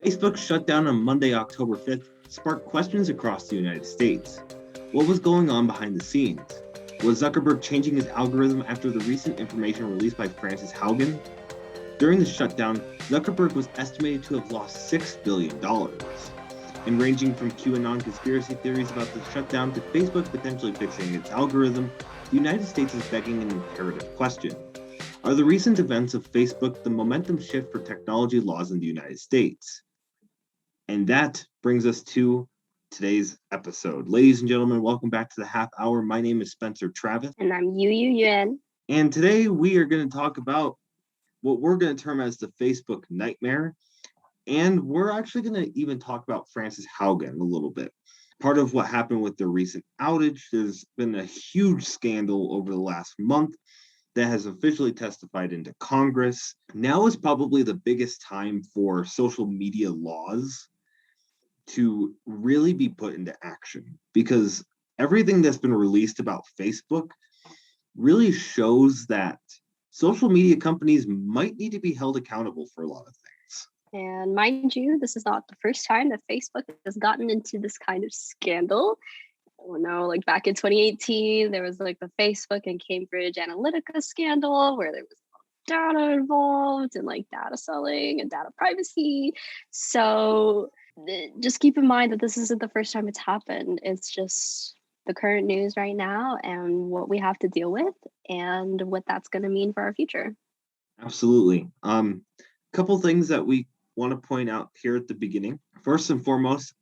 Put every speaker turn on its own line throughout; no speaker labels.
Facebook's shutdown on Monday, October 5th, sparked questions across the United States. What was going on behind the scenes? Was Zuckerberg changing his algorithm after the recent information released by Frances Haugen? During the shutdown, Zuckerberg was estimated to have lost $6 billion. And ranging from QAnon conspiracy theories about the shutdown to Facebook potentially fixing its algorithm, the United States is begging an imperative question. Are the recent events of Facebook the momentum shift for technology laws in the United States? And that brings us to today's episode. Ladies and gentlemen, welcome back to the half hour. My name is Spencer Travis.
And I'm Yu Yuan.
And today we are going to talk about what we're going to term as the Facebook nightmare. And we're actually going to even talk about Frances Haugen a little bit. Part of what happened with the recent outage, there's been a huge scandal over the last month that has officially testified into Congress. Now is probably the biggest time for social media laws to really be put into action, because everything that's been released about Facebook really shows that social media companies might need to be held accountable for a lot of things.
And mind you, this is not the first time that Facebook has gotten into this kind of scandal. Like back in 2018, there was the Facebook and Cambridge Analytica scandal where there was data involved and data selling and data privacy. So just keep in mind that this isn't the first time it's happened. It's just the current news right now and what we have to deal with and what that's going to mean for our future.
Absolutely. Couple things that we want to point out here at the beginning. First and foremost,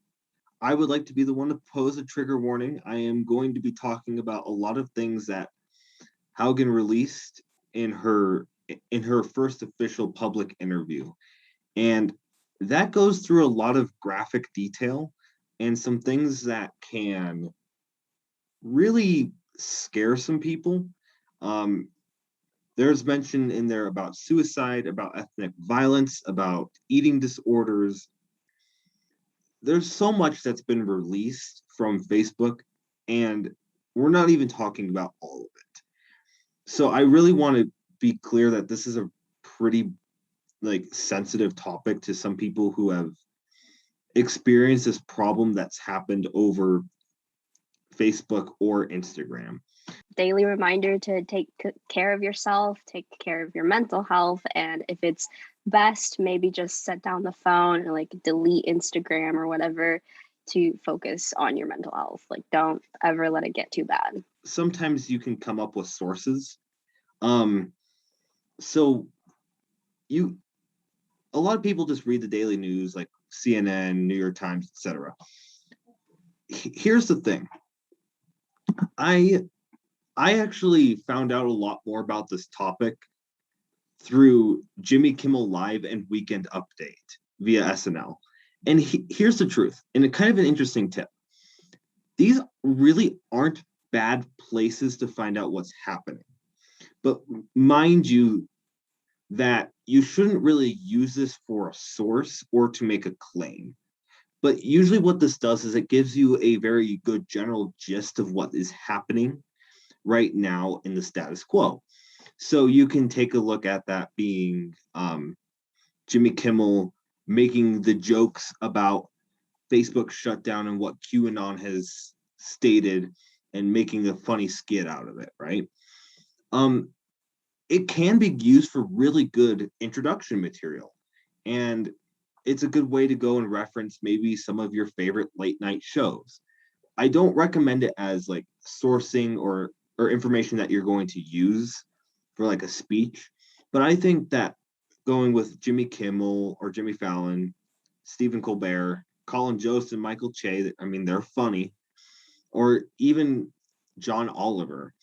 I would like to be the one to pose a trigger warning. I am going to be talking about a lot of things that Haugen released in her first official public interview. And that goes through a lot of graphic detail and some things that can really scare some people. There's mention in there about suicide, about ethnic violence, about eating disorders. There's so much that's been released from Facebook, and we're not even talking about all of it. So I really want to be clear that this is a pretty sensitive topic to some people who have experienced this problem that's happened over Facebook or Instagram.
Daily reminder to take care of yourself, take care of your mental health, and if it's best, maybe just set down the phone and delete Instagram or whatever to focus on your mental health. Don't ever let it get too bad.
Sometimes you can come up with sources. So a lot of people just read the daily news like CNN, New York Times, etc. Here's the thing. I actually found out a lot more about this topic through Jimmy Kimmel Live and Weekend Update via SNL. And here's the truth, and a kind of an interesting tip. These really aren't bad places to find out what's happening. But mind you that you shouldn't really use this for a source or to make a claim. But usually what this does is it gives you a very good general gist of what is happening right now in the status quo. So you can take a look at that being Jimmy Kimmel making the jokes about Facebook shutdown and what QAnon has stated and making a funny skit out of it, right? It can be used for really good introduction material. And it's a good way to go and reference maybe some of your favorite late night shows. I don't recommend it as sourcing or information that you're going to use for a speech. But I think that going with Jimmy Kimmel or Jimmy Fallon, Stephen Colbert, Colin Jost and Michael Che, they're funny, or even John Oliver,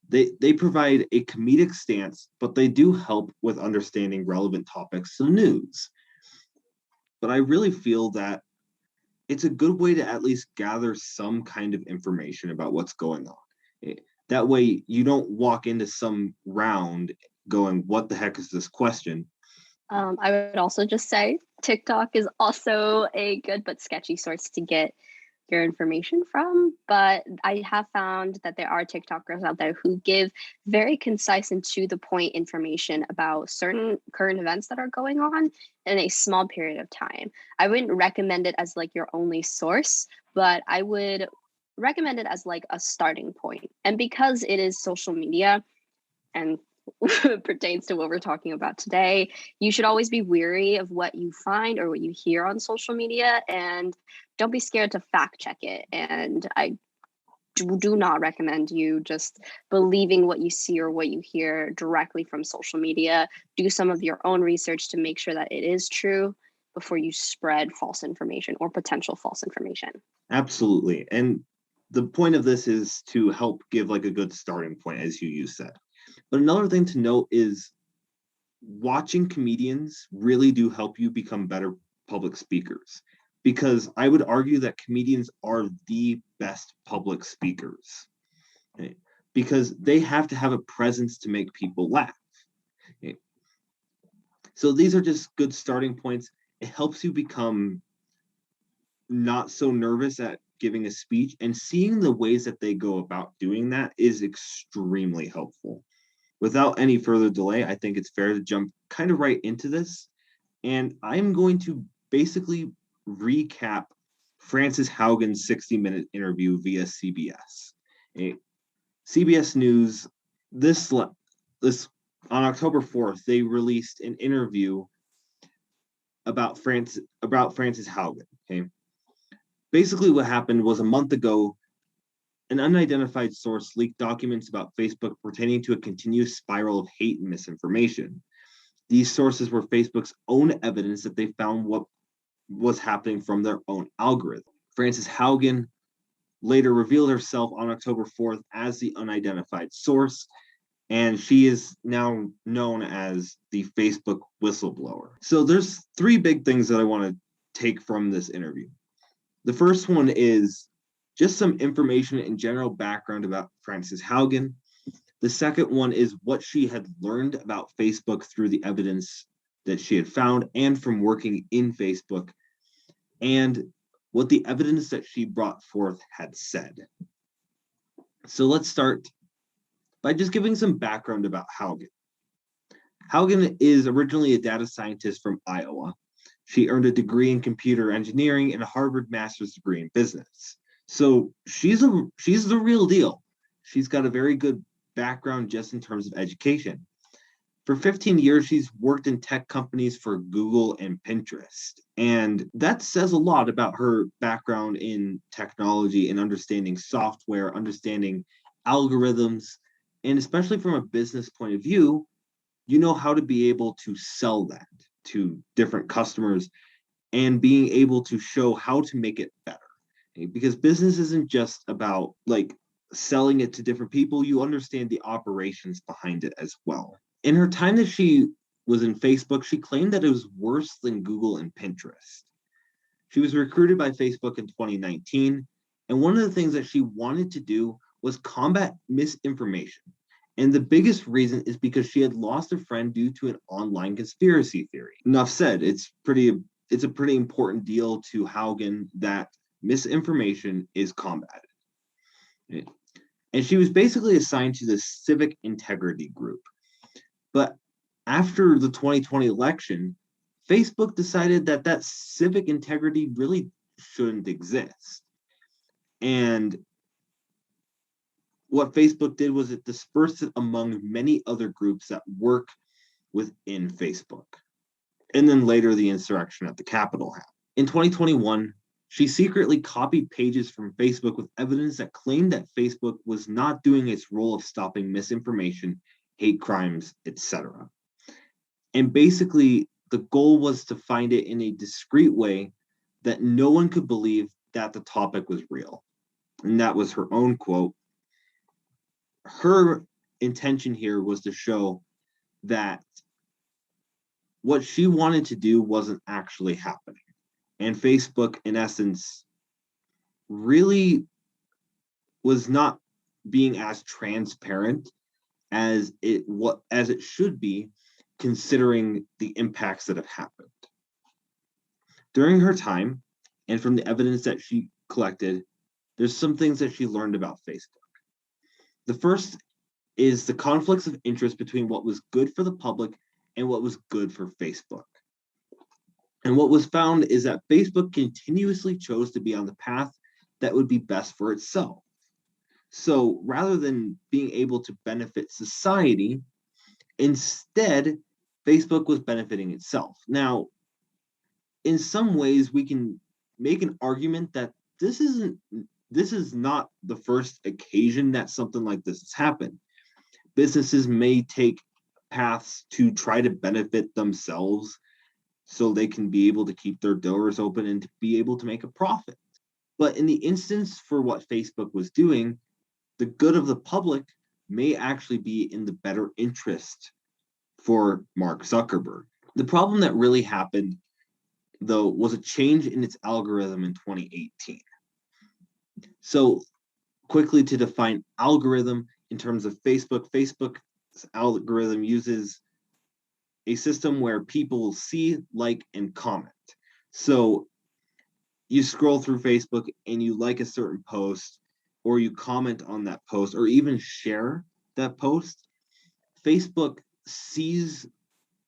they provide a comedic stance, but they do help with understanding relevant topics to the news. But I really feel that it's a good way to at least gather some kind of information about what's going on. That way you don't walk into some round going, what the heck is this question?
I would also just say TikTok is also a good but sketchy source to get your information from, but I have found that there are TikTokers out there who give very concise and to the point information about certain current events that are going on in a small period of time. I wouldn't recommend it as like your only source, but I would recommend it as like a starting point. And because it is social media and pertains to what we're talking about today, you should always be wary of what you find or what you hear on social media, and don't be scared to fact check it. And I do not recommend you just believing what you see or what you hear directly from social media. Do some of your own research to make sure that it is true before you spread false information or potential false information.
Absolutely. And the point of this is to help give like a good starting point, as you said. But another thing to note is watching comedians really do help you become better public speakers, because I would argue that comedians are the best public speakers, okay? Because they have to have a presence to make people laugh. Okay? So these are just good starting points. It helps you become not so nervous at giving a speech, and seeing the ways that they go about doing that is extremely helpful. Without any further delay, I think it's fair to jump kind of right into this. And I'm going to basically recap Frances Haugen's 60-minute interview via CBS. CBS News, this on October 4th, they released an interview about Frances Haugen. Okay. Basically, what happened was a month ago, an unidentified source leaked documents about Facebook pertaining to a continuous spiral of hate and misinformation. These sources were Facebook's own evidence that they found what was happening from their own algorithm. Frances Haugen later revealed herself on October 4th as the unidentified source, and she is now known as the Facebook whistleblower. So there's three big things that I want to take from this interview. The first one is just some information and general background about Frances Haugen. The second one is what she had learned about Facebook through the evidence that she had found and from working in Facebook, and what the evidence that she brought forth had said. So let's start by just giving some background about Haugen. Haugen is originally a data scientist from Iowa. She earned a degree in computer engineering and a Harvard master's degree in business. So she's the real deal. She's got a very good background just in terms of education. For 15 years, she's worked in tech companies for Google and Pinterest. And that says a lot about her background in technology and understanding software, understanding algorithms, and especially from a business point of view, you know how to be able to sell that to different customers and being able to show how to make it better. Okay? Because business isn't just about like selling it to different people, you understand the operations behind it as well. In her time that she was in Facebook, she claimed that it was worse than Google and Pinterest. She was recruited by Facebook in 2019, and one of the things that she wanted to do was combat misinformation. And the biggest reason is because she had lost a friend due to an online conspiracy theory. Enough said, it's a pretty important deal to Haugen that misinformation is combated. And she was basically assigned to the civic integrity group. But after the 2020 election, Facebook decided that civic integrity really shouldn't exist. And what Facebook did was it dispersed it among many other groups that work within Facebook. And then later, the insurrection at the Capitol happened. In 2021, she secretly copied pages from Facebook with evidence that claimed that Facebook was not doing its role of stopping misinformation, hate crimes, etc. And basically, the goal was to find it in a discreet way that no one could believe that the topic was real. And that was her own quote. Her intention here was to show that what she wanted to do wasn't actually happening. And Facebook, in essence, really was not being as transparent as it should be, considering the impacts that have happened. During her time, and from the evidence that she collected, there's some things that she learned about Facebook. The first is the conflicts of interest between what was good for the public and what was good for Facebook. And what was found is that Facebook continuously chose to be on the path that would be best for itself. So rather than being able to benefit society, instead, Facebook was benefiting itself. Now, in some ways, we can make an argument that this is not the first occasion that something like this has happened. Businesses may take paths to try to benefit themselves so they can be able to keep their doors open and to be able to make a profit. But in the instance for what Facebook was doing, the good of the public may actually be in the better interest for Mark Zuckerberg. The problem that really happened, though, was a change in its algorithm in 2018. So, quickly to define algorithm in terms of Facebook's algorithm uses a system where people see, like, and comment. So, you scroll through Facebook and you like a certain post, or you comment on that post, or even share that post. Facebook sees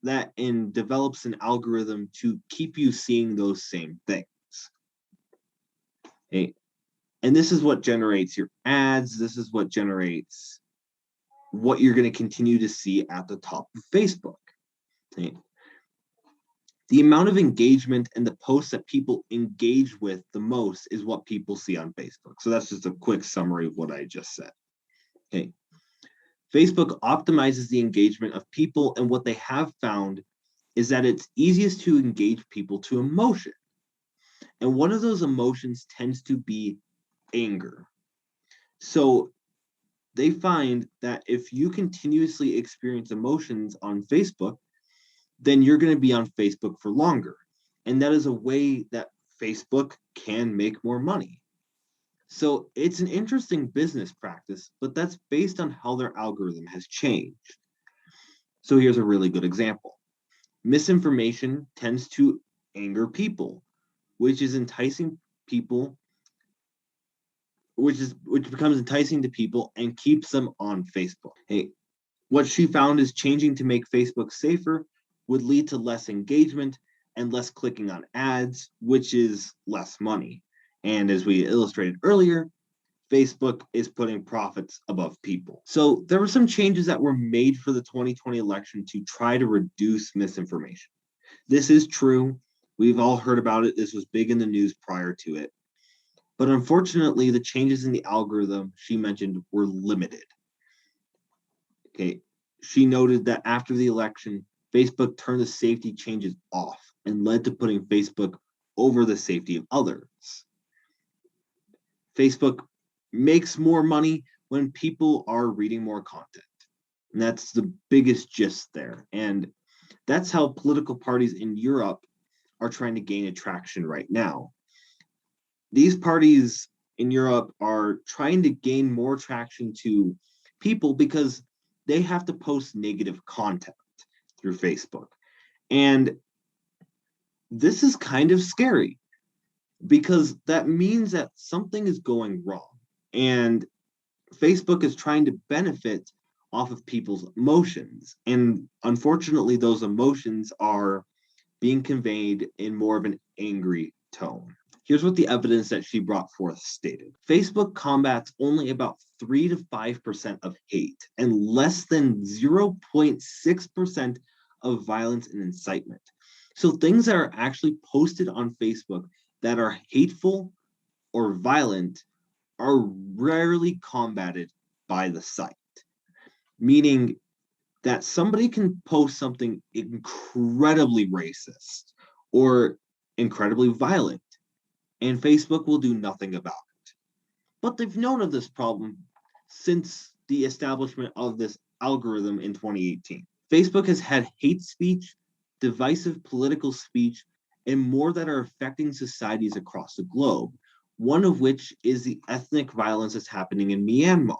that and develops an algorithm to keep you seeing those same things. Okay. And this is what generates your ads. This is what generates what you're going to continue to see at the top of Facebook. Okay. The amount of engagement and the posts that people engage with the most is what people see on Facebook. So that's just a quick summary of what I just said. Okay. Facebook optimizes the engagement of people, and what they have found is that it's easiest to engage people to emotion. And one of those emotions tends to be anger. So they find that if you continuously experience emotions on Facebook, then you're going to be on Facebook for longer. And that is a way that Facebook can make more money. So it's an interesting business practice, but that's based on how their algorithm has changed. So here's a really good example. Misinformation tends to anger people, which is enticing people, which becomes enticing to people and keeps them on Facebook. Hey, what she found is changing to make Facebook safer would lead to less engagement and less clicking on ads, which is less money. And as we illustrated earlier, Facebook is putting profits above people. So there were some changes that were made for the 2020 election to try to reduce misinformation. This is true. We've all heard about it. This was big in the news prior to it. But unfortunately, the changes in the algorithm she mentioned were limited. Okay. She noted that after the election, Facebook turned the safety changes off and led to putting Facebook over the safety of others. Facebook makes more money when people are reading more content. And that's the biggest gist there. And that's how political parties in Europe are trying to gain attraction right now. These parties in Europe are trying to gain more traction to people because they have to post negative content through Facebook. And this is kind of scary because that means that something is going wrong. And Facebook is trying to benefit off of people's emotions. And unfortunately, those emotions are being conveyed in more of an angry tone. Here's what the evidence that she brought forth stated. Facebook combats only about 3 to 5% of hate and less than 0.6% of violence and incitement. So things that are actually posted on Facebook that are hateful or violent are rarely combated by the site, meaning that somebody can post something incredibly racist or incredibly violent, and Facebook will do nothing about it. But they've known of this problem since the establishment of this algorithm in 2018. Facebook has had hate speech, divisive political speech, and more that are affecting societies across the globe, one of which is the ethnic violence that's happening in Myanmar,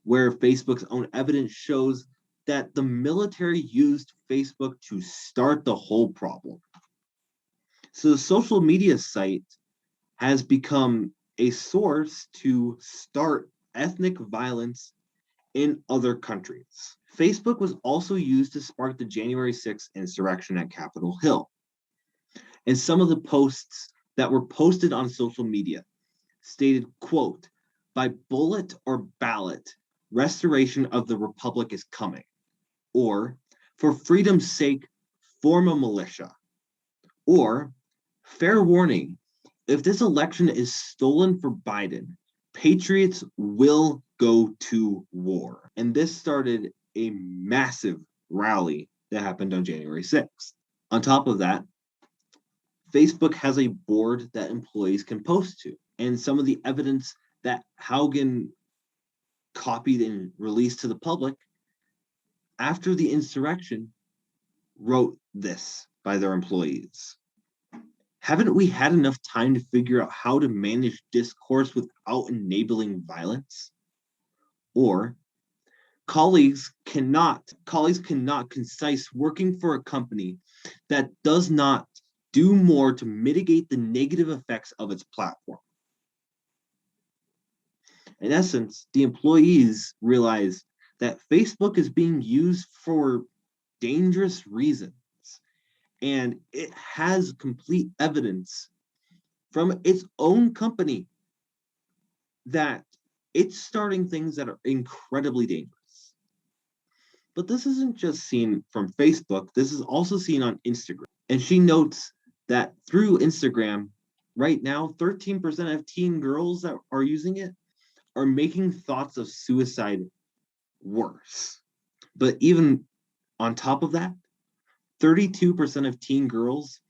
where Facebook's own evidence shows that the military used Facebook to start the whole problem. So the social media site has become a source to start ethnic violence in other countries. Facebook was also used to spark the January 6th insurrection at Capitol Hill. And some of the posts that were posted on social media stated, quote, by bullet or ballot, restoration of the republic is coming. Or, for freedom's sake, form a militia. Or, fair warning, if this election is stolen for Biden, patriots will go to war. And this started a massive rally that happened on January 6th. On top of that, Facebook has a board that employees can post to. And some of the evidence that Haugen copied and released to the public after the insurrection wrote this by their employees. Haven't we had enough time to figure out how to manage discourse without enabling violence? Or colleagues cannot concise working for a company that does not do more to mitigate the negative effects of its platform. In essence, the employees realize that Facebook is being used for dangerous reasons, and it has complete evidence from its own company that it's starting things that are incredibly dangerous. But this isn't just seen from Facebook, this is also seen on Instagram. And she notes that through Instagram, right now, 13% of teen girls that are using it are making thoughts of suicide worse. But even on top of that, 32% of teen girls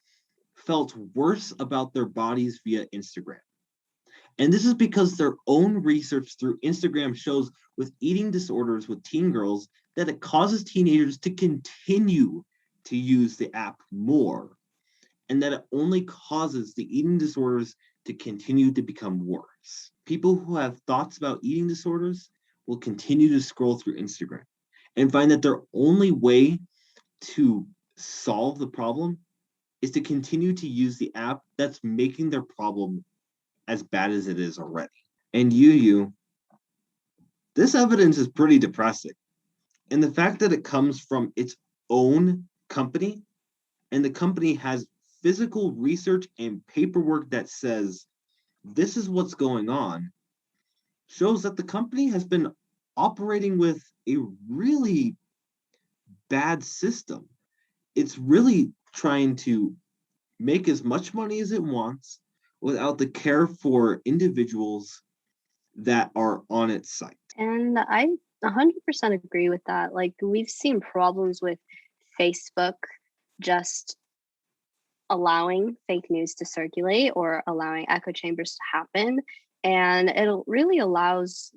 felt worse about their bodies via Instagram. And this is because their own research through Instagram shows with eating disorders with teen girls that it causes teenagers to continue to use the app more, and that it only causes the eating disorders to continue to become worse. People who have thoughts about eating disorders will continue to scroll through Instagram and find that their only way to solve the problem is to continue to use the app that's making their problem as bad as it is already. And this evidence is pretty depressing. And the fact that it comes from its own company, and the company has physical research and paperwork that says this is what's going on, shows that the company has been operating with a really bad system. It's really trying to make as much money as it wants without the care for individuals that are on its site.
And I 100% agree with that. Like, we've seen problems with Facebook just allowing fake news to circulate or allowing echo chambers to happen. And it really allows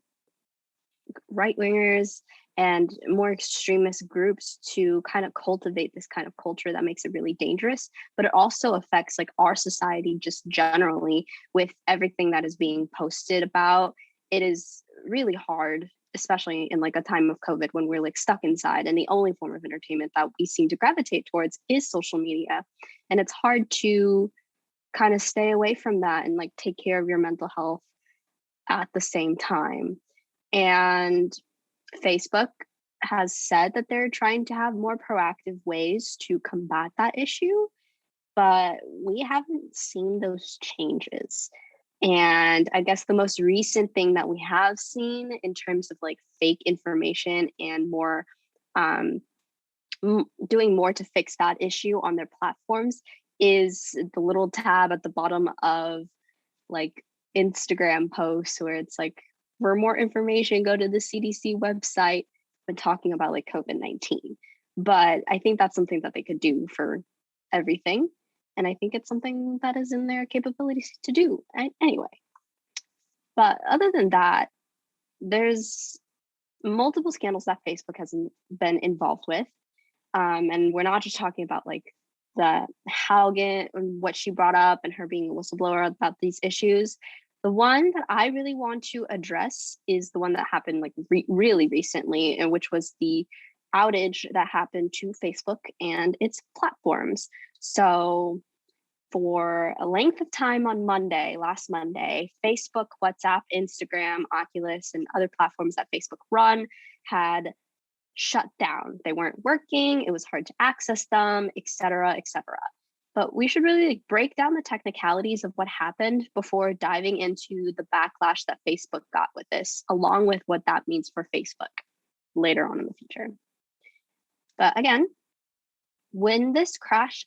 right wingers and more extremist groups to kind of cultivate this kind of culture that makes it really dangerous. But it also affects like our society just generally with everything that is being posted about. It is really hard, especially in like a time of COVID when we're like stuck inside, and the only form of entertainment that we seem to gravitate towards is social media. And it's hard to kind of stay away from that and like take care of your mental health at the same time. And Facebook has said that they're trying to have more proactive ways to combat that issue, but we haven't seen those changes. And I guess the most recent thing that we have seen in terms of like fake information and more doing more to fix that issue on their platforms is the little tab at the bottom of like Instagram posts where it's like, for more information, go to the CDC website when talking about like COVID-19. But I think that's something that they could do for everything. And I think it's something that is in their capabilities to do anyway. But other than that, there's multiple scandals that Facebook has been involved with. And we're not just talking about like the Haugen and what she brought up and her being a whistleblower about these issues. The one that I really want to address is the one that happened like really recently, and which was the outage that happened to Facebook and its platforms. So For a length of time on last Monday, Facebook, WhatsApp, Instagram, Oculus, and other platforms that Facebook run had shut down. They weren't working, it was hard to access them, et cetera, et cetera. But we should really break down the technicalities of what happened before diving into the backlash that Facebook got with this, along with what that means for Facebook later on in the future. But again, when this crash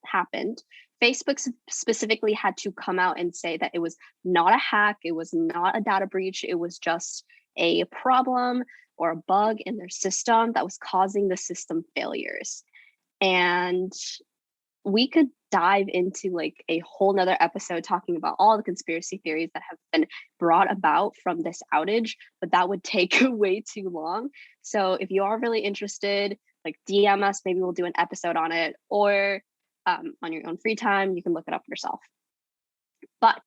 happened, Facebook specifically had to come out and say that it was not a hack, it was not a data breach, it was just a problem or a bug in their system that was causing the system failures. And we could dive into like a whole nother episode talking about all the conspiracy theories that have been brought about from this outage, but that would take way too long. So if you are really interested, like DM us, maybe we'll do an episode on it, or on your own free time, you can look it up yourself. But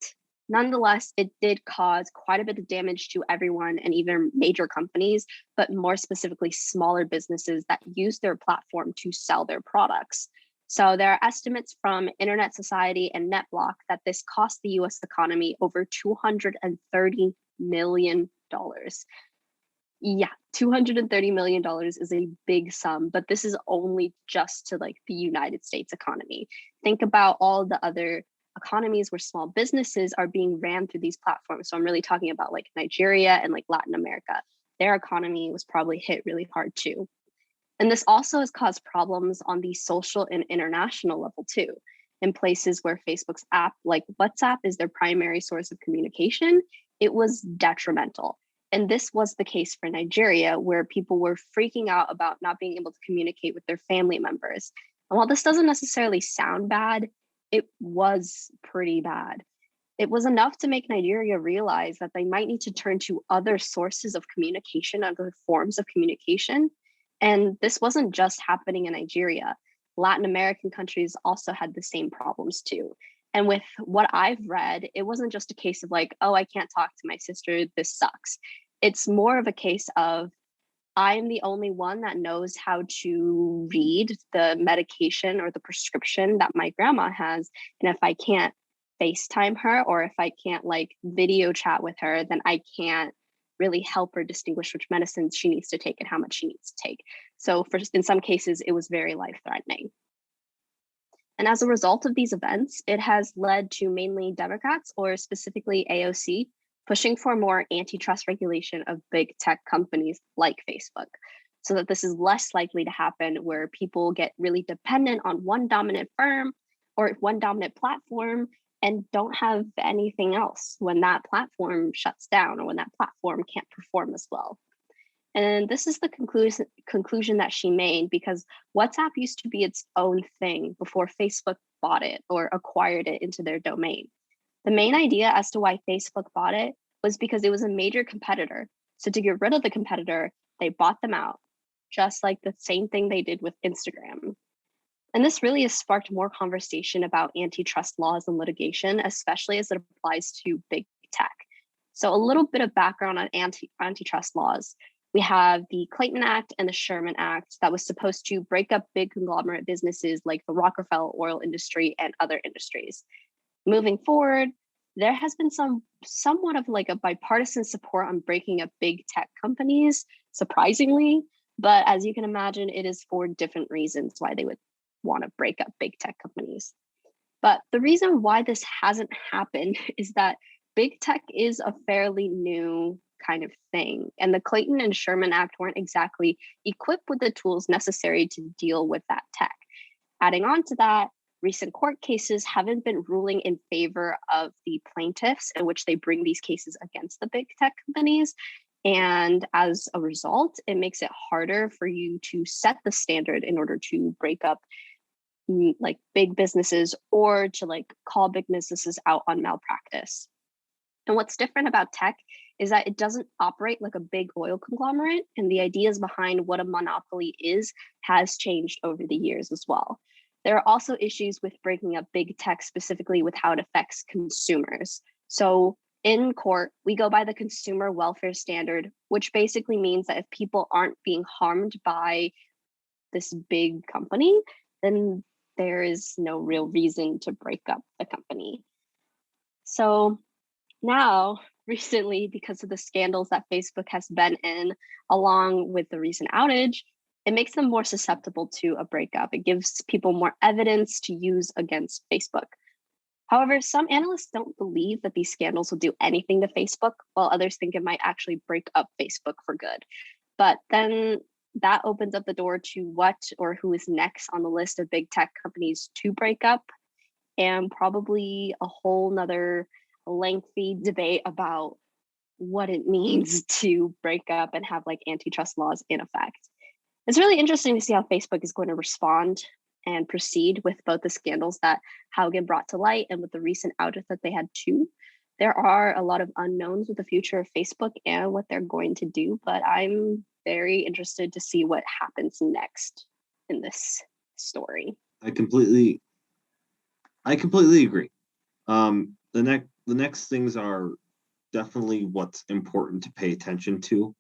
nonetheless, it did cause quite a bit of damage to everyone and even major companies, but more specifically smaller businesses that use their platform to sell their products. So there are estimates from Internet Society and NetBlock that this cost the US economy over $230 million. Yeah, $230 million is a big sum, but this is only just to like the United States economy. Think about all the other economies where small businesses are being ran through these platforms. So I'm really talking about like Nigeria and like Latin America. Their economy was probably hit really hard too. And this also has caused problems on the social and international level too. In places where Facebook's app, like WhatsApp, is their primary source of communication, it was detrimental. And this was the case for Nigeria, where people were freaking out about not being able to communicate with their family members. And while this doesn't necessarily sound bad, it was pretty bad. It was enough to make Nigeria realize that they might need to turn to other sources of communication, other forms of communication. And this wasn't just happening in Nigeria. Latin American countries also had the same problems too. And with what I've read, it wasn't just a case of like, oh, I can't talk to my sister, this sucks. It's more of a case of, I'm the only one that knows how to read the medication or the prescription that my grandma has. And if I can't FaceTime her, or if I can't like video chat with her, then I can't really help her distinguish which medicines she needs to take and how much she needs to take. So in some cases, it was very life-threatening. And as a result of these events, it has led to mainly Democrats, or specifically AOC, pushing for more antitrust regulation of big tech companies like Facebook, so that this is less likely to happen where people get really dependent on one dominant firm or one dominant platform and don't have anything else when that platform shuts down or when that platform can't perform as well. And this is the conclusion that she made, because WhatsApp used to be its own thing before Facebook bought it or acquired it into their domain. The main idea as to why Facebook bought it was because it was a major competitor. So to get rid of the competitor, they bought them out, just like the same thing they did with Instagram. And this really has sparked more conversation about antitrust laws and litigation, especially as it applies to big tech. So a little bit of background on antitrust laws. We have the Clayton Act and the Sherman Act that was supposed to break up big conglomerate businesses like the Rockefeller oil industry and other industries. Moving forward, there has been somewhat of like a bipartisan support on breaking up big tech companies, surprisingly. But as you can imagine, it is for different reasons why they would want to break up big tech companies. But the reason why this hasn't happened is that big tech is a fairly new kind of thing. And the Clayton and Sherman Act weren't exactly equipped with the tools necessary to deal with that tech. Adding on to that, recent court cases haven't been ruling in favor of the plaintiffs, in which they bring these cases against the big tech companies. And as a result, it makes it harder for you to set the standard in order to break up like big businesses or to like call big businesses out on malpractice. And what's different about tech is that it doesn't operate like a big oil conglomerate, and the ideas behind what a monopoly is has changed over the years as well. There are also issues with breaking up big tech, specifically with how it affects consumers. So in court, we go by the consumer welfare standard, which basically means that if people aren't being harmed by this big company, then there is no real reason to break up the company. So now, recently, because of the scandals that Facebook has been in, along with the recent outage, it makes them more susceptible to a breakup. It gives people more evidence to use against Facebook. However, some analysts don't believe that these scandals will do anything to Facebook, while others think it might actually break up Facebook for good. But then that opens up the door to what or who is next on the list of big tech companies to break up, and probably a whole nother lengthy debate about what it means to break up and have like antitrust laws in effect. It's really interesting to see how Facebook is going to respond and proceed with both the scandals that Haugen brought to light and with the recent outage that they had too. There are a lot of unknowns with the future of Facebook and what they're going to do, but I'm very interested to see what happens next in this story.
I completely agree. The next things are definitely what's important to pay attention to.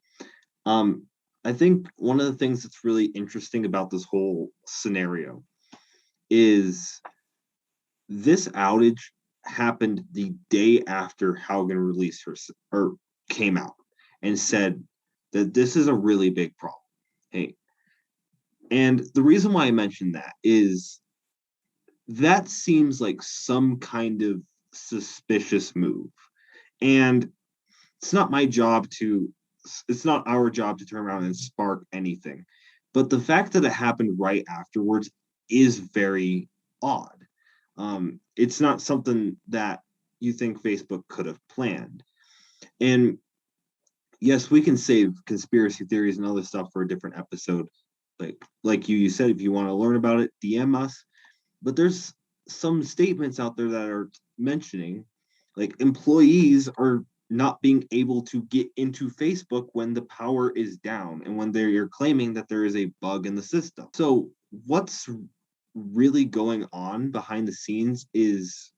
I think one of the things that's really interesting about this whole scenario is this outage happened the day after Haugen released her or came out and said that this is a really big problem. Hey, and the reason why I mentioned that is that seems like some kind of suspicious move. And it's not our job to turn around and spark anything. But the fact that it happened right afterwards is very odd. It's not something that you think Facebook could have planned. And yes, we can save conspiracy theories and other stuff for a different episode. Like you said, if you want to learn about it, DM us. But there's some statements out there that are mentioning like employees are not being able to get into Facebook when the power is down and when they're claiming that there is a bug in the system. So what's really going on behind the scenes is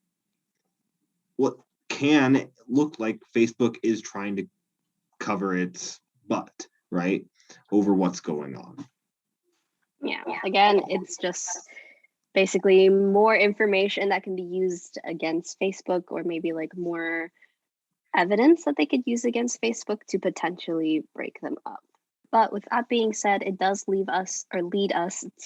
what can look like Facebook is trying to cover its butt, right, over what's going on.
Yeah, again, it's just basically more information that can be used against Facebook, or maybe like more evidence that they could use against Facebook to potentially break them up. But with that being said, it does lead us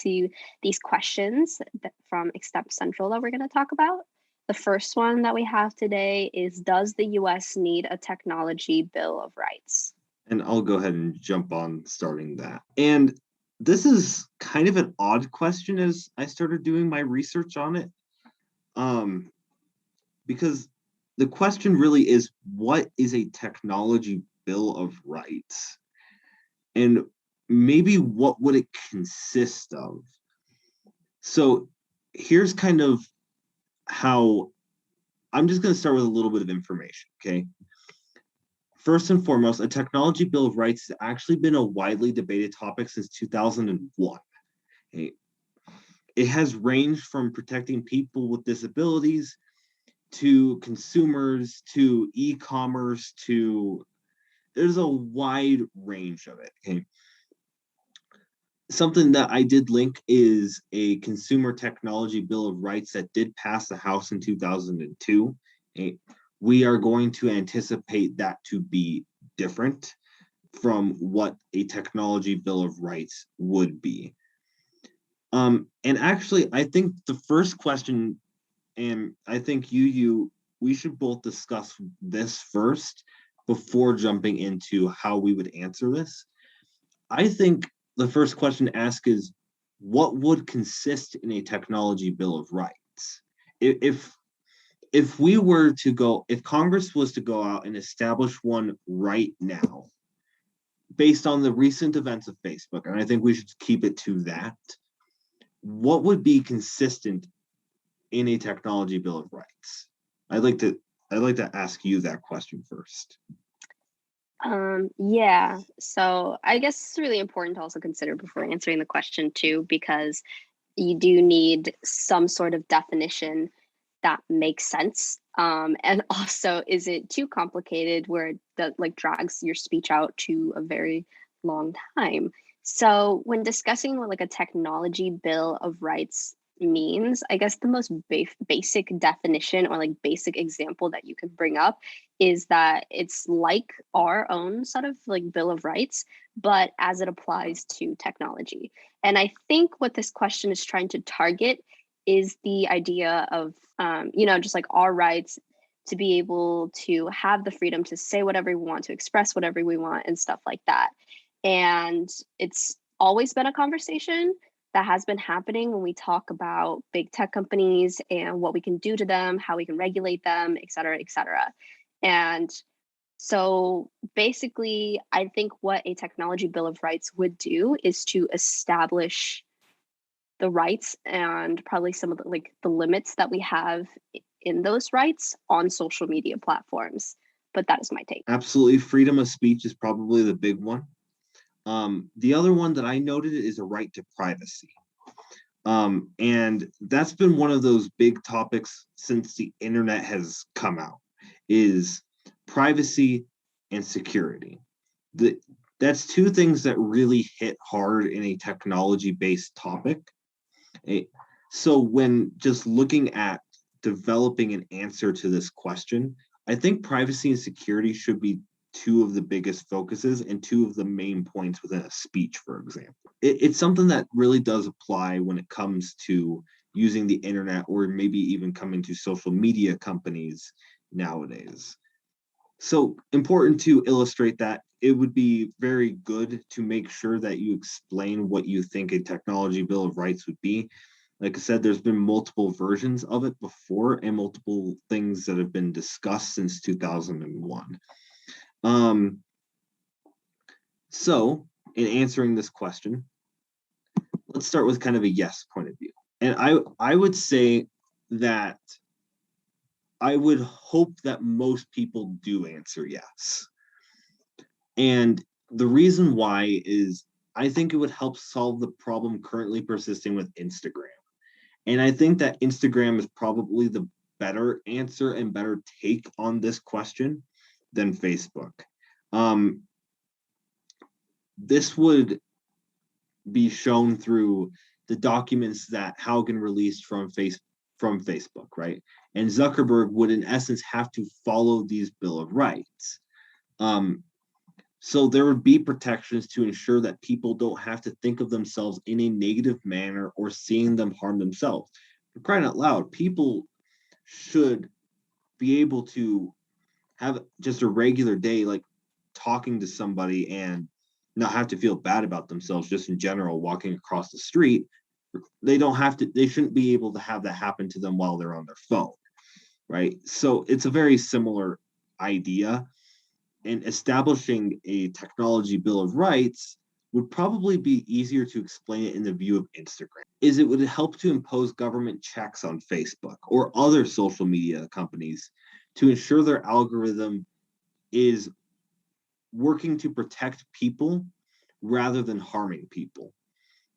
to these questions from Extemp Central that we're going to talk about. The first one that we have today is, does the US need a technology bill of rights?
And I'll go ahead and jump on starting that. And this is kind of an odd question as I started doing my research on it. Because the question really is, what is a technology bill of rights? And maybe what would it consist of? So here's kind of how I'm just going to start with a little bit of information, okay? First and foremost, a technology bill of rights has actually been a widely debated topic since 2001. Okay? It has ranged from protecting people with disabilities to consumers to e-commerce to there's a wide range of it. Okay. Something that I did link is a consumer technology bill of rights that did pass the House in 2002. Okay. We are going to anticipate that to be different from what a technology bill of rights would be. And actually, I think the first question, and I think we should both discuss this first before jumping into how we would answer this. I think the first question to ask is, what would consist in a technology bill of rights? If we were to go, if Congress was to go out and establish one right now, based on the recent events of Facebook, and I think we should keep it to that, what would be consistent in a technology bill of rights? I'd like to ask you that question first.
Yeah, so I guess it's really important to also consider before answering the question too, because you do need some sort of definition that makes sense. And also, is it too complicated where that like drags your speech out to a very long time? So when discussing what like a technology bill of rights means, I guess the most basic definition or like basic example that you can bring up is that it's like our own sort of like Bill of Rights, but as it applies to technology. And I think what this question is trying to target is the idea of, just like our rights to be able to have the freedom to say whatever we want, to express whatever we want, and stuff like that. And it's always been a conversation that has been happening when we talk about big tech companies and what we can do to them, how we can regulate them, et cetera, et cetera. And so basically, I think what a technology bill of rights would do is to establish the rights and probably some of the limits that we have in those rights on social media platforms. But that is my take.
Absolutely. Freedom of speech is probably the big one. The other one that I noted is a right to privacy. And that's been one of those big topics since the internet has come out, is privacy and security. That's two things that really hit hard in a technology-based topic. So when just looking at developing an answer to this question, I think privacy and security should be two of the biggest focuses and two of the main points within a speech, for example. It's something that really does apply when it comes to using the internet or maybe even coming to social media companies nowadays. So important to illustrate that, it would be very good to make sure that you explain what you think a technology bill of rights would be. Like I said, there's been multiple versions of it before and multiple things that have been discussed since 2001. So in answering this question, let's start with kind of a yes point of view. And I would say that I would hope that most people do answer yes. And the reason why is I think it would help solve the problem currently persisting with Instagram. And I think that Instagram is probably the better answer and better take on this question than Facebook. This would be shown through the documents that Haugen released from Facebook, right? And Zuckerberg would, in essence, have to follow these Bill of Rights. So there would be protections to ensure that people don't have to think of themselves in a negative manner or seeing them harm themselves. For crying out loud, people should be able to have just a regular day, like talking to somebody and not have to feel bad about themselves just in general walking across the street. They shouldn't be able to have that happen to them while they're on their phone, right? So it's a very similar idea. And establishing a technology bill of rights would probably be easier to explain it in the view of Instagram. It would help to impose government checks on Facebook or other social media companies to ensure their algorithm is working to protect people rather than harming people.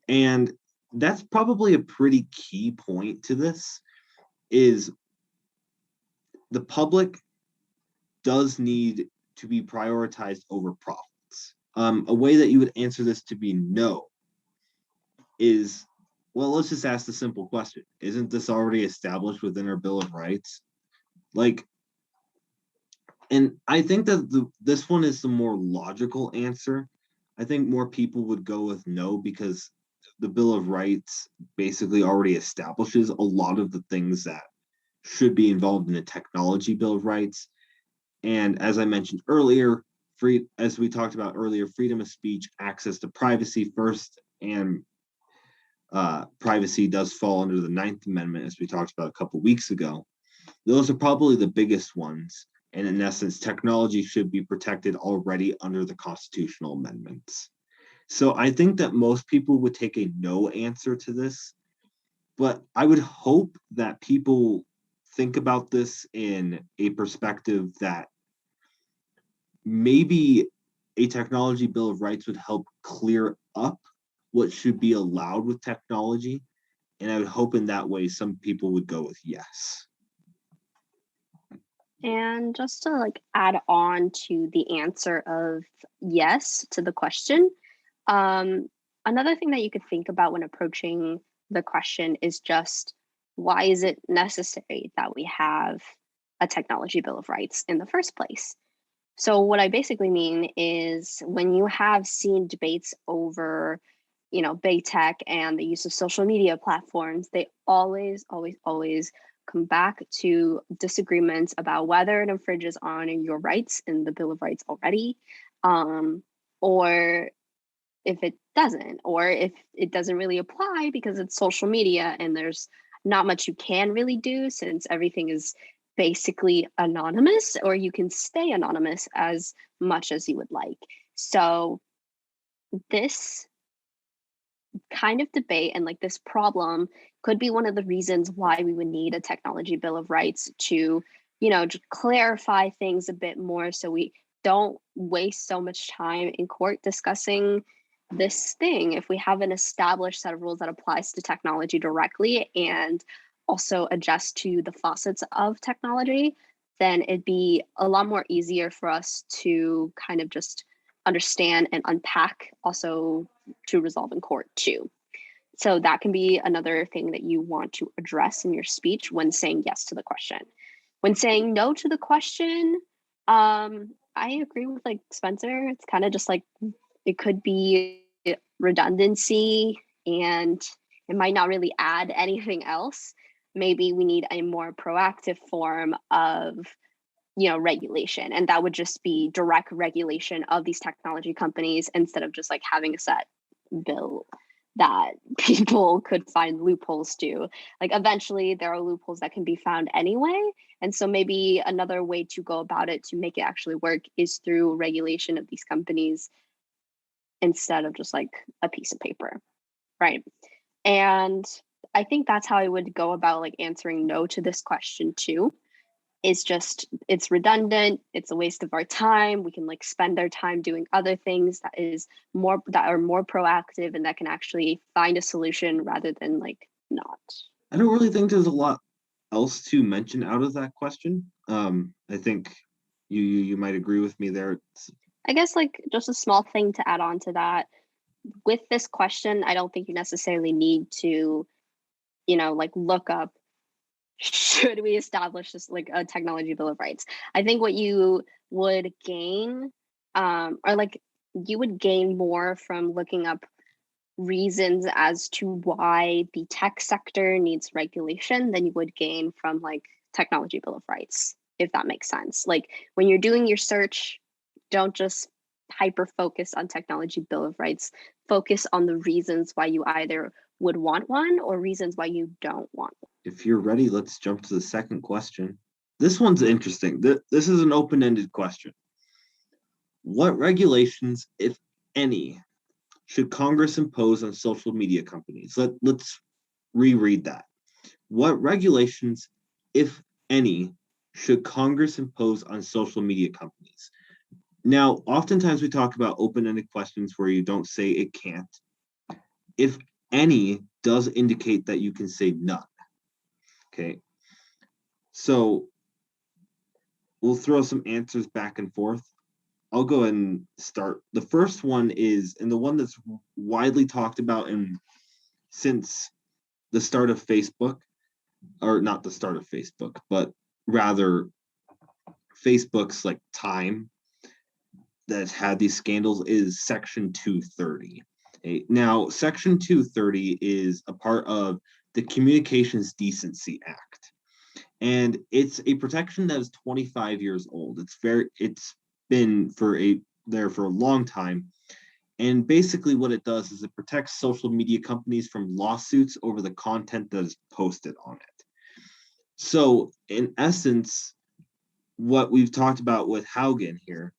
And that's probably a pretty key point to this, is the public does need to be prioritized over profits. A way that you would answer this to be no is, well, let's just ask the simple question. Isn't this already established within our Bill of Rights? And I think that this one is the more logical answer. I think more people would go with no because the Bill of Rights basically already establishes a lot of the things that should be involved in a technology Bill of Rights. And as I mentioned earlier, as we talked about earlier, freedom of speech, access to privacy first, and privacy does fall under the 9th Amendment, as we talked about a couple weeks ago. Those are probably the biggest ones. And in essence, technology should be protected already under the constitutional amendments. So I think that most people would take a no answer to this, but I would hope that people think about this in a perspective that maybe a technology bill of rights would help clear up what should be allowed with technology. And I would hope in that way some people would go with yes.
And just to add on to the answer of yes to the question, another thing that you could think about when approaching the question is just, why is it necessary that we have a technology bill of rights in the first place? So what I basically mean is, when you have seen debates over, big tech and the use of social media platforms, they always come back to disagreements about whether it infringes on your rights in the Bill of Rights already, or if it doesn't, or if it doesn't really apply because it's social media and there's not much you can really do, since everything is basically anonymous, or you can stay anonymous as much as you would like. So this kind of debate and like this problem could be one of the reasons why we would need a technology bill of rights to, just clarify things a bit more, so we don't waste so much time in court discussing this thing. If we have an established set of rules that applies to technology directly and also adjust to the facets of technology, then it'd be a lot more easier for us to kind of just understand and unpack, also to resolve in court too. So that can be another thing that you want to address in your speech when saying yes to the question. When saying no to the question, I agree with like Spencer. It's kind of just like, it could be redundancy and it might not really add anything else. Maybe we need a more proactive form of regulation, and that would just be direct regulation of these technology companies, instead of just like having a set bill that people could find loopholes to. Like, eventually there are loopholes that can be found anyway, and so maybe another way to go about it to make it actually work is through regulation of these companies instead of just like a piece of paper, right? And I think that's how I would go about like answering no to this question too. It's redundant, it's a waste of our time. We can like spend our time doing other things that are more proactive and that can actually find a solution rather than like not.
I don't really think there's a lot else to mention out of that question. I think you might agree with me there.
I guess like just a small thing to add on to that. With this question, I don't think you necessarily need to, like look up, should we establish this like a technology bill of rights? I think what you would gain, or like you would gain more from looking up reasons as to why the tech sector needs regulation than you would gain from like technology bill of rights, if that makes sense. Like, when you're doing your search, don't just hyper focus on technology bill of rights. Focus on the reasons why you either would want one or reasons why you don't want one.
If you're ready, let's jump to the second question. This one's interesting. This is an open-ended question. What regulations, if any, should Congress impose on social media companies? Let's reread that. What regulations, if any, should Congress impose on social media companies? Now, oftentimes we talk about open-ended questions where you don't say it can't. If any does indicate that you can say none. Okay. So we'll throw some answers back and forth. I'll go ahead and start. The first one is, and the one that's widely talked about since the start of Facebook, or not the start of Facebook, but rather Facebook's like time that's had these scandals, is Section 230. Okay? Now, Section 230 is a part of the Communications Decency Act, and it's a protection that is 25 years old. It's been there for a long time, and basically what it does is it protects social media companies from lawsuits over the content that is posted on it. So in essence, what we've talked about with Haugen here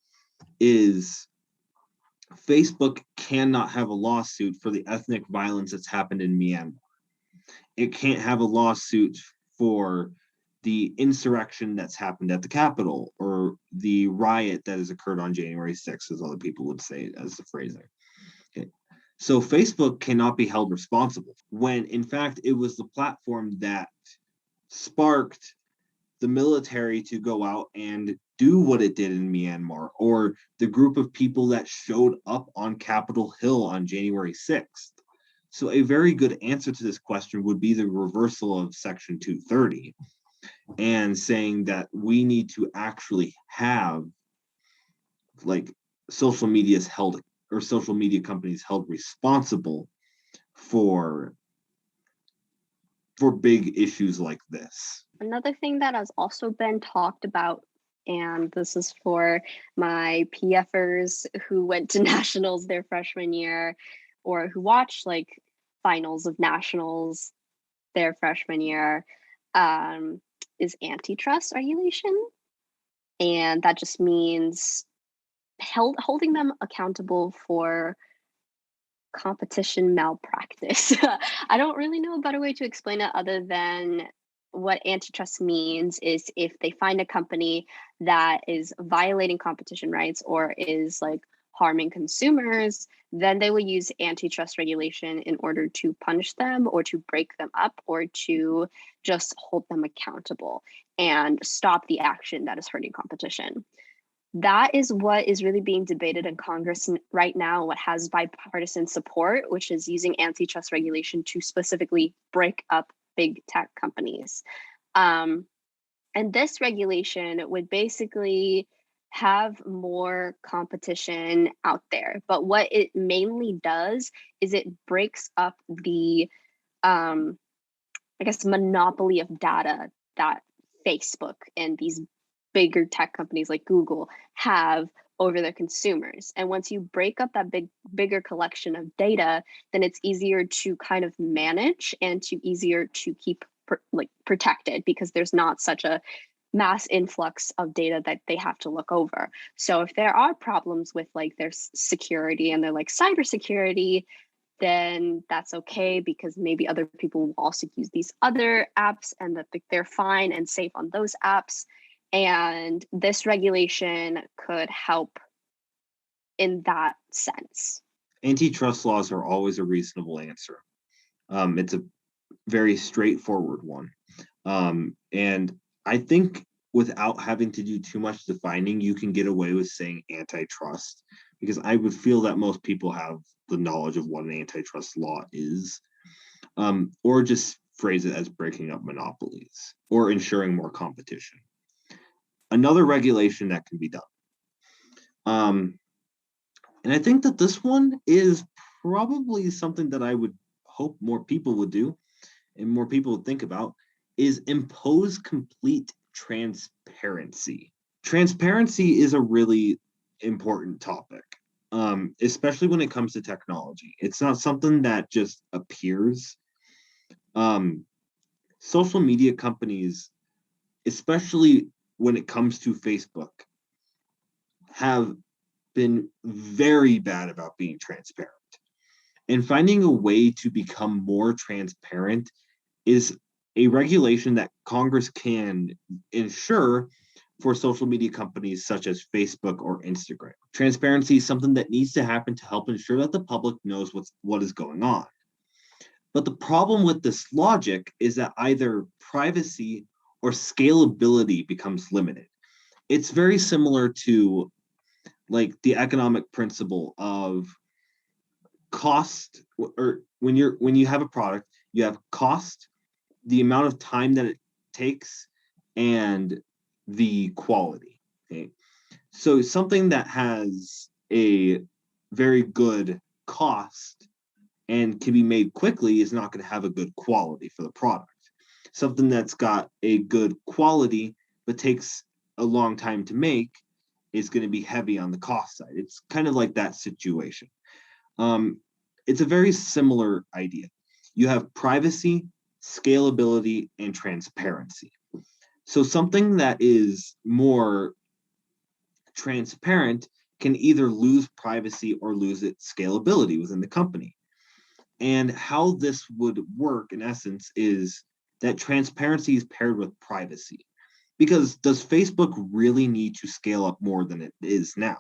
is Facebook cannot have a lawsuit for the ethnic violence that's happened in Myanmar. It can't have a lawsuit for the insurrection that's happened at the Capitol, or the riot that has occurred on January 6th, as other people would say as the phrasing. Okay. So Facebook cannot be held responsible, when in fact it was the platform that sparked the military to go out and do what it did in Myanmar, or the group of people that showed up on Capitol Hill on January 6th. So a very good answer to this question would be the reversal of Section 230 and saying that we need to actually have like social media's held or social media companies held responsible for big issues like this.
Another thing that has also been talked about, and this is for my PFers who went to nationals their freshman year or who watched like finals of nationals their freshman year, is antitrust regulation. And that just means holding them accountable for competition malpractice. I don't really know a better way to explain it other than what antitrust means is if they find a company that is violating competition rights or is like harming consumers, then they will use antitrust regulation in order to punish them or to break them up or to just hold them accountable and stop the action that is hurting competition. That is what is really being debated in Congress right now, what has bipartisan support, which is using antitrust regulation to specifically break up big tech companies. And this regulation would basically have more competition out there. But what it mainly does is it breaks up the, I guess, monopoly of data that Facebook and these bigger tech companies like Google have over their consumers. And once you break up that bigger collection of data, then it's easier to kind of manage and easier to keep protected because there's not such a mass influx of data that they have to look over. So if there are problems with like their security and their like cybersecurity, then that's okay because maybe other people will also use these other apps and that they're fine and safe on those apps. And this regulation could help in that sense.
Antitrust laws are always a reasonable answer. It's a very straightforward one. And I think without having to do too much defining, you can get away with saying antitrust because I would feel that most people have the knowledge of what an antitrust law is, or just phrase it as breaking up monopolies or ensuring more competition. Another regulation that can be done. And I think that this one is probably something that I would hope more people would do and more people would think about is impose complete transparency. Transparency is a really important topic, especially when it comes to technology. It's not something that just appears. Social media companies, especially when it comes to Facebook, have been very bad about being transparent. And finding a way to become more transparent is a regulation that Congress can ensure for social media companies such as Facebook or Instagram. Transparency is something that needs to happen to help ensure that the public knows what is going on. But the problem with this logic is that either privacy or scalability becomes limited. It's very similar to like the economic principle of cost, or when you have a product, you have cost, the amount of time that it takes, and the quality. Okay. So something that has a very good cost and can be made quickly is not going to have a good quality for the product. Something that's got a good quality but takes a long time to make is going to be heavy on the cost side. It's kind of like that situation. It's a very similar idea. You have privacy, scalability, and transparency. So something that is more transparent can either lose privacy or lose its scalability within the company. And how this would work, in essence, is that transparency is paired with privacy. Because does Facebook really need to scale up more than it is now?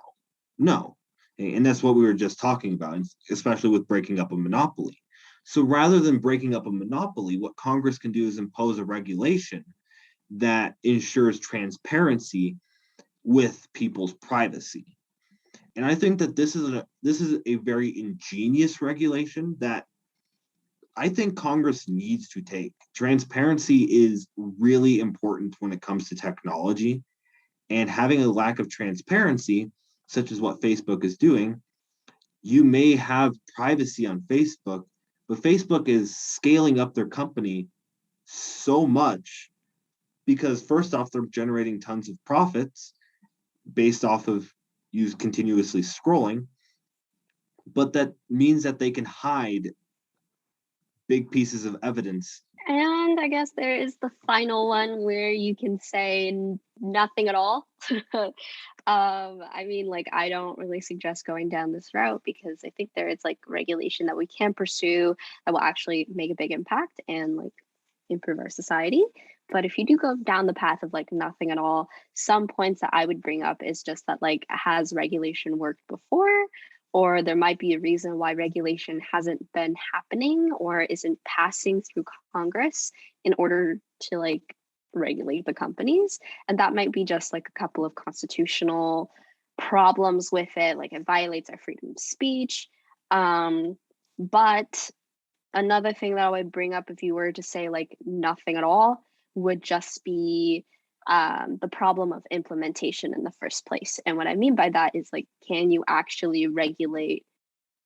No. And that's what we were just talking about, especially with breaking up a monopoly. So rather than breaking up a monopoly, what Congress can do is impose a regulation that ensures transparency with people's privacy. And I think that this is a very ingenious regulation that I think Congress needs to take. Transparency is really important when it comes to technology, and having a lack of transparency, such as what Facebook is doing, you may have privacy on Facebook, but Facebook is scaling up their company so much because first off, they're generating tons of profits based off of you continuously scrolling, but that means that they can hide big pieces of evidence.
And I guess there is the final one where you can say nothing at all. I mean, like, I don't really suggest going down this route because I think there is like regulation that we can pursue that will actually make a big impact and like improve our society. But if you do go down the path of like nothing at all, some points that I would bring up is just that like, has regulation worked before? Or there might be a reason why regulation hasn't been happening or isn't passing through Congress in order to like regulate the companies. And that might be just like a couple of constitutional problems with it, like it violates our freedom of speech. But another thing that I would bring up if you were to say like nothing at all would just be the problem of implementation in the first place. And what I mean by that is like, can you actually regulate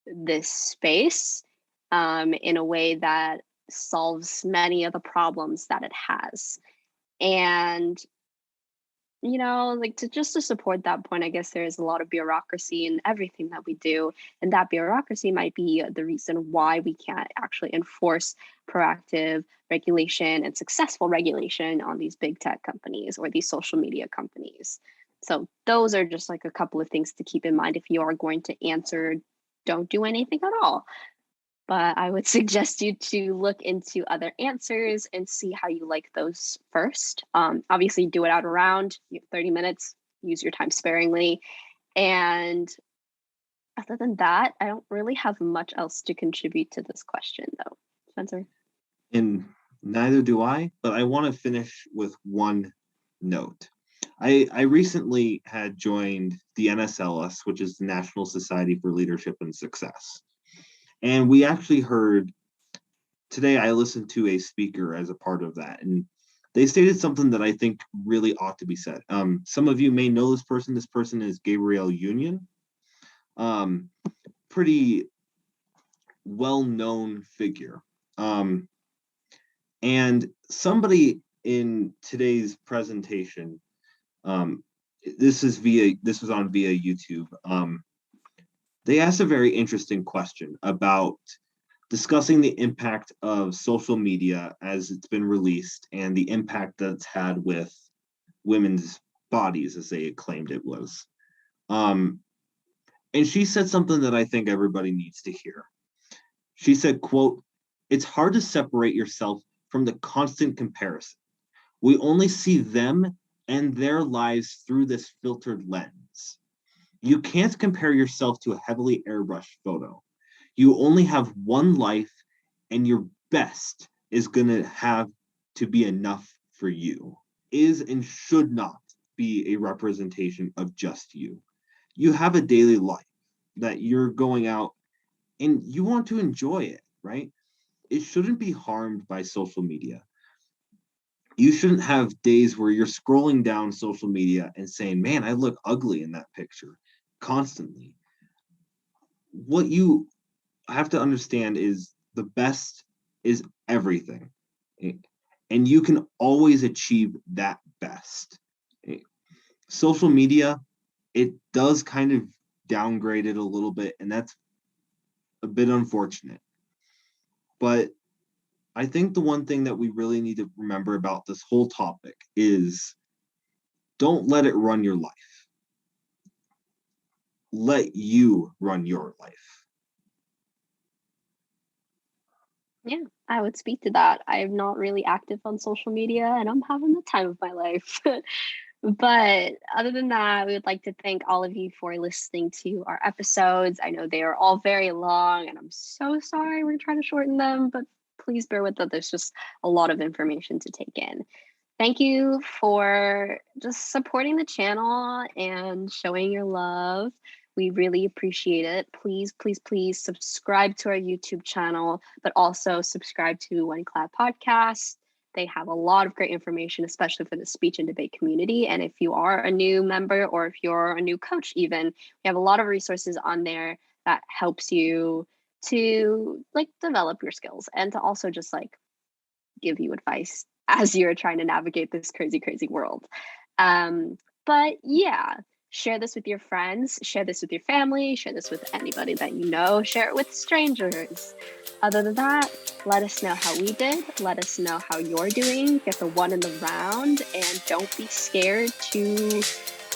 this space in a way that solves many of the problems that it has? And you know, like to support that point, I guess there is a lot of bureaucracy in everything that we do. And that bureaucracy might be the reason why we can't actually enforce proactive regulation and successful regulation on these big tech companies or these social media companies. So those are just like a couple of things to keep in mind if you are going to answer, don't do anything at all. But I would suggest you to look into other answers and see how you like those first. Obviously, do it out around 30 minutes, use your time sparingly. And other than that, I don't really have much else to contribute to this question, though. Spencer?
And neither do I, but I want to finish with one note. I recently had joined the NSLS, which is the National Society for Leadership and Success. And we actually heard today, I listened to a speaker as a part of that, and they stated something that I think really ought to be said. Some of you may know this person. This person is Gabrielle Union. Pretty well-known figure. And somebody in today's presentation, this was on via YouTube. They asked a very interesting question about discussing the impact of social media as it's been released and the impact that's had with women's bodies as they claimed it was. And she said something that I think everybody needs to hear. She said, quote, "It's hard to separate yourself from the constant comparison. We only see them and their lives through this filtered lens. You can't compare yourself to a heavily airbrushed photo. You only have one life, and your best is going to have to be enough for you. Is and should not be a representation of just you. You have a daily life that you're going out and you want to enjoy it, right? It shouldn't be harmed by social media. You shouldn't have days where you're scrolling down social media and saying, man, I look ugly in that picture constantly. What you have to understand is the best is everything. And you can always achieve that best. Social media, it does kind of downgrade it a little bit, and that's a bit unfortunate. But I think the one thing that we really need to remember about this whole topic is don't let it run your life. Let you run your life.
Yeah, I would speak to that. I'm not really active on social media and I'm having the time of my life. But other than that, we would like to thank all of you for listening to our episodes. I know they are all very long and I'm so sorry we're trying to shorten them, but please bear with us. There's just a lot of information to take in. Thank you for just supporting the channel and showing your love. We really appreciate it. Please, please, please subscribe to our YouTube channel, but also subscribe to One Cloud Podcast. They have a lot of great information, especially for the speech and debate community. And if you are a new member or if you're a new coach, even, we have a lot of resources on there that helps you to like develop your skills and to also just like give you advice as you're trying to navigate this crazy, crazy world. But yeah, share this with your friends, share this with your family, share this with anybody that you know, share it with strangers. Other than that, let us know how we did. Let us know how you're doing. Get the one in the round, and don't be scared to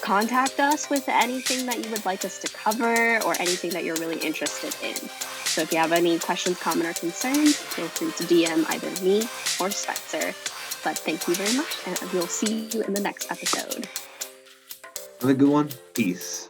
contact us with anything that you would like us to cover or anything that you're really interested in. So if you have any questions, comment, or concerns, feel free to DM either me or Spencer. But thank you very much, and we'll see you in the next episode.
Have a good one. Peace.